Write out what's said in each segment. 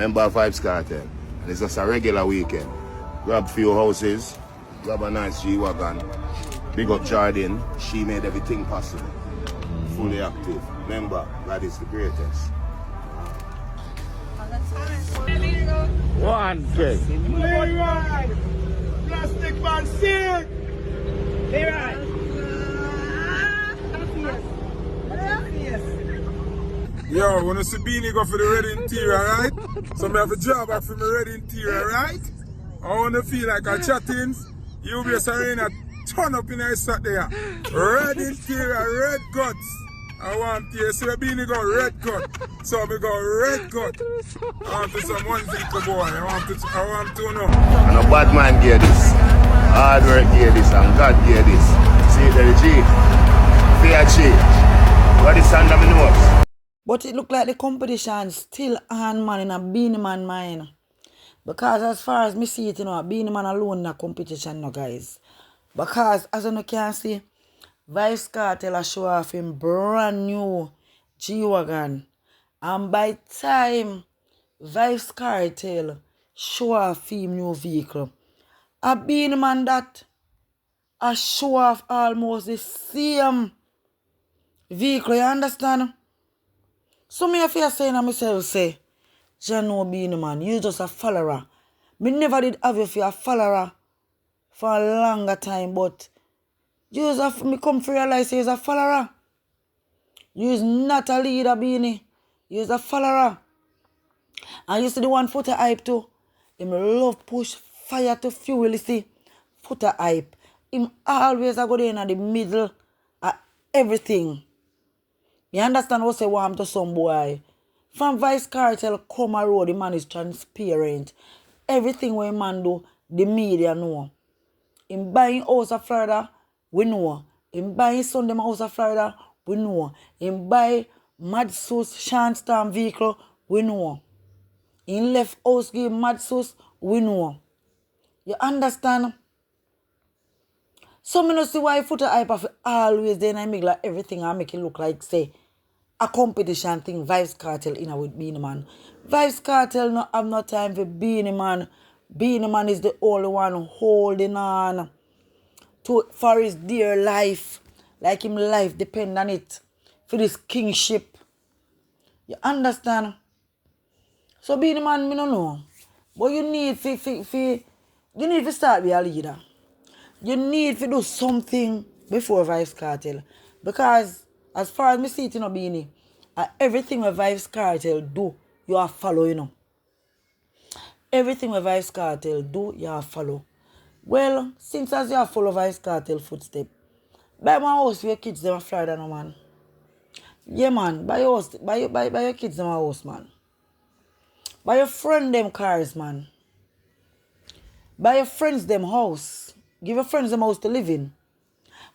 Member of Vybz Kartel. And it's just a regular weekend. Grab a few houses, grab a nice G-Wagon. Big up Jordan. She made everything possible. Fully active. Remember, God is the greatest. One K. Leroy! Plastic man sick! Leroy! Yo, wanna see Beenie go for the red interior, right? So I have a job back for my red interior, right? I wanna feel like a chattings. You be a turn up in a shot there. Red interior, red guts. I want to see Beenie go red cut. So we go red cut. I want to some one vehicle boy. I want to know. And a Badmind gear this. Hard work gear this and God gear this. See the G. Fair change. What is under my nose? But it look like the competition still on man in a Beenie Man mind. Because as far as me see it, a Beenie Man alone in a competition no guys. Because as you can see, Vybz Kartel a show off him brand new G-Wagon. And by time Vybz Kartel show off him new vehicle, a Beenie Man that a show off almost the same vehicle, you understand? So me have to say to myself, say, you know Beenie Man, you just a follower. Me never did have you for a follower for a longer time, but you have me come to realize you're a follower. You're not a leader, Beenie. You're a follower. And you see the one footer hype too. Him love push fire to fuel, you see. Footer hype. Him always a go there in the middle of everything. You understand what I say want to some boy? From Vybz Kartel come a road, the man is transparent. Everything what man do, the media know. Him buying house of Florida, we know. Him buying son them house of Florida, we know. Him buy Mad Sauce Shandstorm vehicle, we know. Him left house give Mad Sauce, we know. You understand? So me no see why foot hype of always then I make like everything I make it look like say a competition thing Vybz Kartel in with Beenie Man. Vybz Kartel no have no time for Beenie Man. Beenie Man is the only one holding on for his dear life. Like him life depend on it. For this kingship. You understand? So Beenie Man, me no know. But you need to start be a leader. You need to do something before Vybz Kartel. Because as far as me see it, Beenie, everything with Vybz Kartel do, you are follow, Everything with Vybz Kartel do, you are follow. Well, since as you are follow Vybz Kartel footstep, buy my house for your kids, them a Florida, no man. Yeah, man, buy your house, buy your kids, them a house, man. Buy your friend them cars, man. Buy your friends them house. Give your friends them house to live in.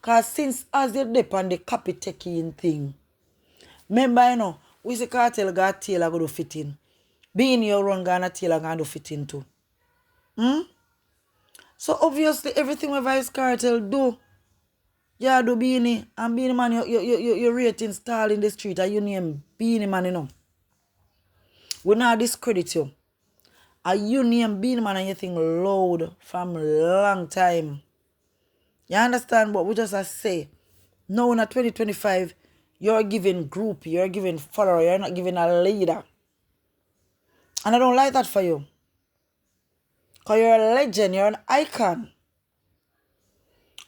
Because since as they dip on the copy taking thing, remember, we see Kartel got tailor go to fit in. Beenie you run Ghana tailor going to fit in too. So obviously everything with Vybz Kartel do, yeah, do Beenie. And Beenie Man, your rating stall in the street and you name Beenie Man, We not discredit you. And you name Beenie Man and you think loud from long time. You understand what we just say? Now in 2025, you're giving group, you're giving follower, you're not giving a leader. And I don't like that for you. Because you're a legend, you're an icon.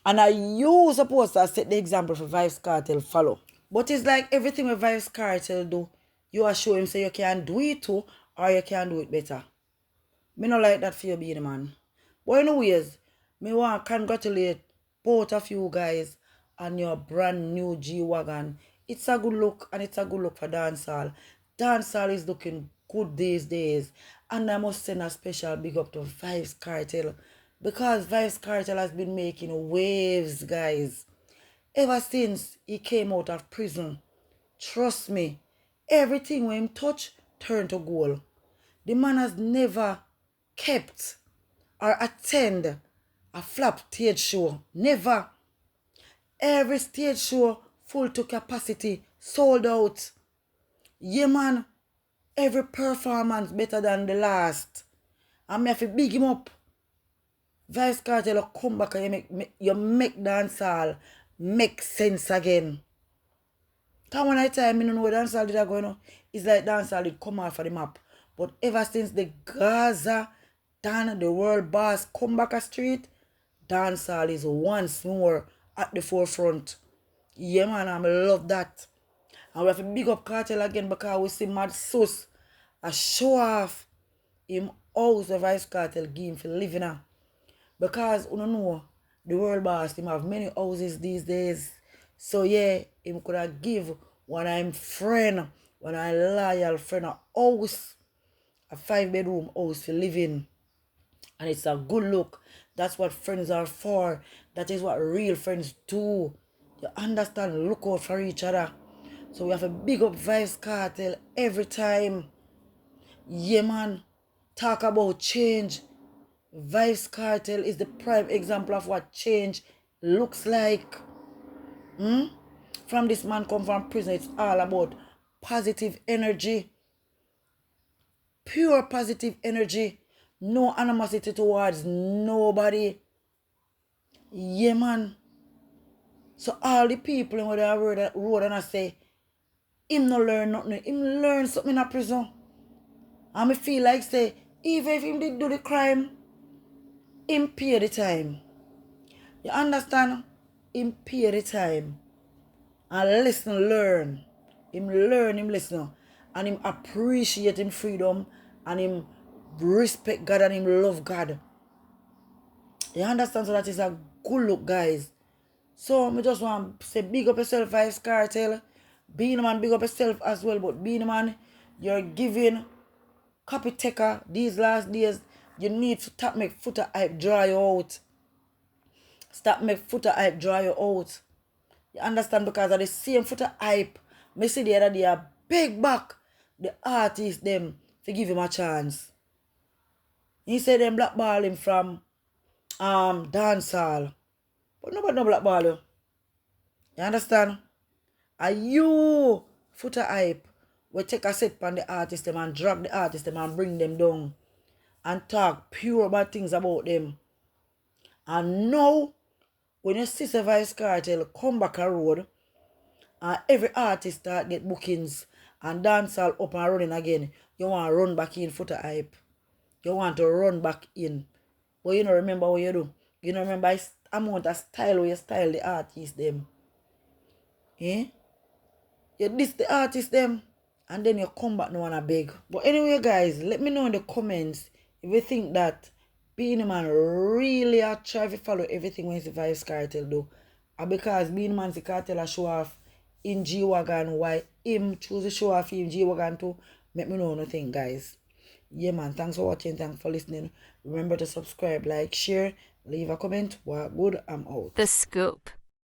And are you supposed to set the example for Vybz Kartel follow? But it's like everything with Vybz Kartel do, you are showing him say you can do it too, or you can do it better. Me not like that for you, Beenie Man. But anyways, me want to congratulate both of you guys on your brand new G-Wagon. It's a good look and it's a good look for dancehall. Dancehall is looking good these days. And I must send a special big up to Vybz Kartel. Because Vybz Kartel has been making waves, guys. Ever since he came out of prison. Trust me, everything when him touch turned to gold. The man has never kept or attend a flop stage show. Never. Every stage show full to capacity, sold out. Yeah, man. every performance better than the last. And me have to big him up. Vybz Kartel will come back and you make dancehall make sense again. Come when I tell me, I don't know where dancehall did go, it's like dancehall did come off of the map. But ever since the Gaza, Dan, the world boss, come back a street, dancehall is once more at the forefront. Yeah, man, I love that. And we have to big up Kartel again because we see Mad Sus a show off him house the Vybz Kartel give him for living now. Because you know the world boss him have many houses these days. So yeah, him could have give one of him friend, one of him loyal friend a house, a 5-bedroom house for living. And it's a good look. That's what friends are for. That is what real friends do. You understand? Look out for each other. So we have a big up Vybz Kartel every time. Yeah, man. Talk about change. Vybz Kartel is the prime example of what change looks like. From this man come from prison, it's all about positive energy. Pure positive energy. No animosity towards nobody. Yeah, man. So all the people when they have road and I say, him no learn nothing. Him learn something in a prison. And I feel like say, even if him did do the crime, him pay the time. You understand? Him pay the time. And listen, learn. Him learn, him listen. And him appreciate him freedom. And him respect God and him love God. You understand? So that is a good look, guys. So I just want to say big up yourself, Vybz Kartel. Beenie man, big up yourself as well. But Beenie man, you're giving copy taker these last days. You need to stop make footer hype dry you out. Stop make footer hype dry you out. You understand? Because of the same footer hype. Me see the other day a big back the artist them to give him a chance. He said them blackball him from dancehall. But nobody no blackball you. You understand? Are you footer hype? We take a set on the artist them and drag the artist them and bring them down. And talk pure bad things about them. And now, when you see the Vybz Kartel come back a road, and every artist start get bookings and dancehall up and running again, you want to run back in footer hype. You want to run back in. But you don't remember what you do. You don't remember the amount of style where you style the artist them. Eh? You diss the artist them and then you come back now and beg. But anyway, guys, let me know in the comments if you think that Beenie man really are try to follow everything when the Vybz Kartel do. Or because Beenie man the Kartel a show off in G-Wagon, why him choose to show off in G-Wagon too. Let me know nothing, guys. Yeah, man. Thanks for watching. Thanks for listening. Remember to subscribe, like, share, leave a comment. What good? I'm out. The Scoop.